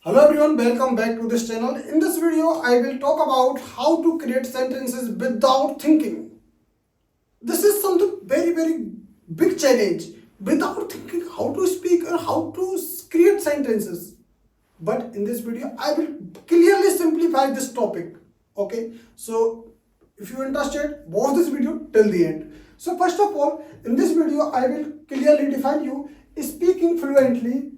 Hello everyone, welcome back to this channel. In this video, I will talk about how to create sentences without thinking. This is something very big challenge. Without thinking how to speak or how to create sentences. But in this video, I will clearly simplify this topic. Okay, so if you are interested, watch this video till the end. So first of all, in this video, I will clearly define you speaking fluently.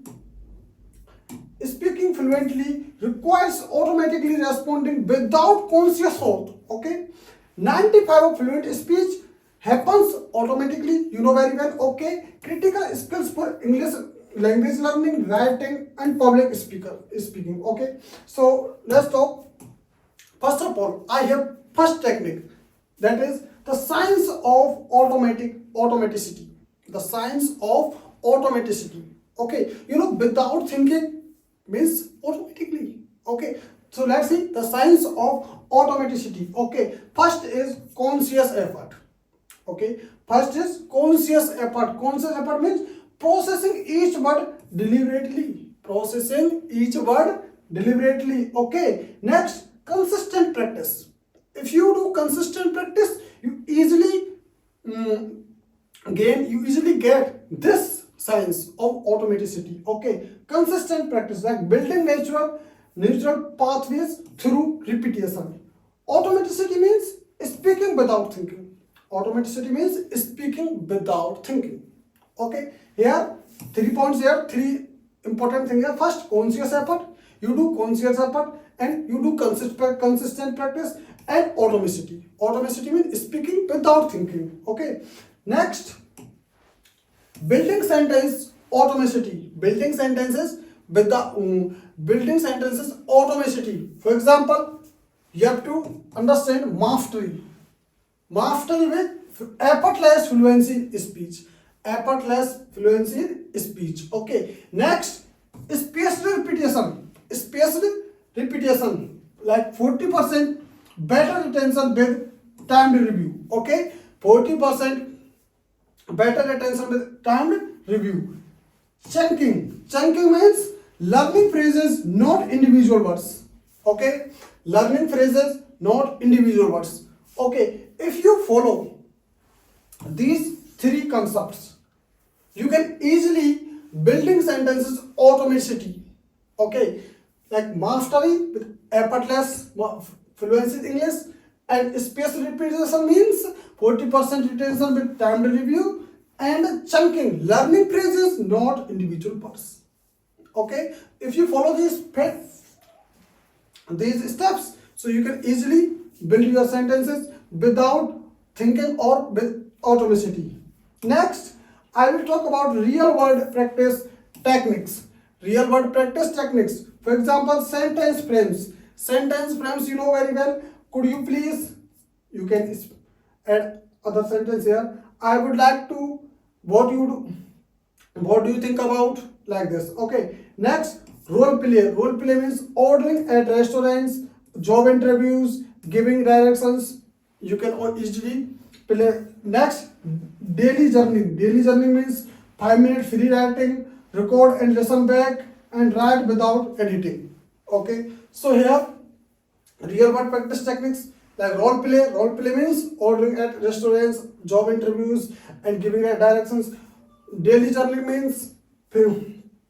Speaking fluently requires automatically responding without conscious thought. Okay, 95 of fluent speech happens automatically. You know very well. Okay, critical skills for English language learning, writing, and public speaking. Okay, so let's talk. First of all, I have first technique, that is the science of automaticity. The science of automaticity. Okay, without thinking means automatically. Okay, so let's see the science of automaticity. Okay, first is conscious effort. Okay, first is conscious effort. Conscious effort means processing each word deliberately. Processing each word deliberately. Okay, next, consistent practice. If you do consistent practice, you easily get this science of automaticity. Okay, consistent practice, like building natural pathways through repetition. Automaticity means speaking without thinking. Automaticity means speaking without thinking. Okay, here 3 points, here three important things. First, conscious effort. You do conscious effort and you do consistent practice, and automaticity. Automaticity means speaking without thinking. Okay, next, building sentence automaticity. Building sentences with the building sentences automaticity. For example, you have to understand mastery. Mastery with effortless fluency in speech. Effortless fluency in speech. Okay. Next, spaced repetition. Spaced repetition, like 40% better retention with timed review. Okay. 40% better attention with timed review. Chunking. Chunking means learning phrases, not individual words. Okay, learning phrases, not individual words. Okay, if you follow these three concepts, you can easily building sentences automaticity. Okay, like mastery with effortless fluency in English, and spaced repetition means 40% retention with timed review, and chunking, learning phrases, not individual words. Okay, if you follow these steps, so you can easily build your sentences without thinking or with automaticity. Next, I will talk about real world practice techniques. Real world practice techniques. For example, sentence frames. Sentence frames, you know very well. Could you please, you can add other sentence here. I would like to, what do you think about, like this. Okay, next, role play. Role play means ordering at restaurants, job interviews, giving directions. You can easily play. Next, daily journaling. Daily journaling means 5 minute free writing, record and listen back, and write without editing. Okay, so here real world practice techniques, like role play. Role play means ordering at restaurants, job interviews, and giving directions. Daily journaling means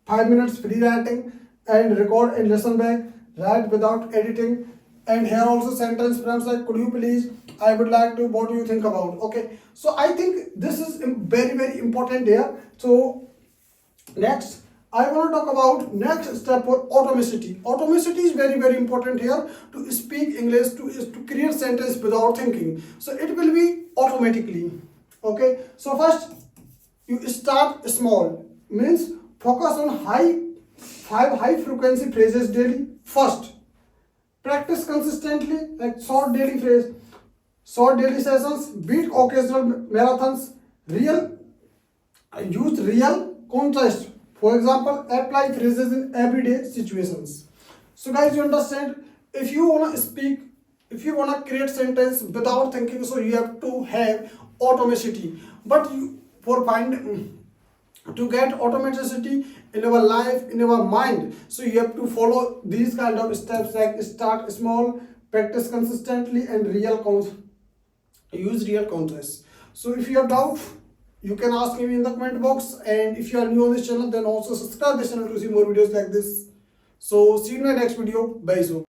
5 minutes free writing, and record and listen back, write without editing. And here also sentence frames, like could you please, I would like to, what do you think about. Okay, so I think this is very important here. So next, I want to talk about next step for automaticity. Automaticity is very important here to speak English, to create sentence without thinking. So it will be automatically. Okay, so first you start small, means focus on high frequency phrases daily. First, practice consistently, like short daily phrase, short daily sessions, beat occasional marathons. Use real contrast. For example, apply phrases in everyday situations. So guys, you understand, if you want to speak, if you want to create sentence without thinking, so you have to have automaticity. But you, for to get automaticity in our life, in our mind. So you have to follow these kind of steps, like start small, practice consistently, and use real contests. So if you have doubt, you can ask me in the comment box, and if you are new on this channel, then also subscribe this channel to see more videos like this. So see you in my next video. Bye. So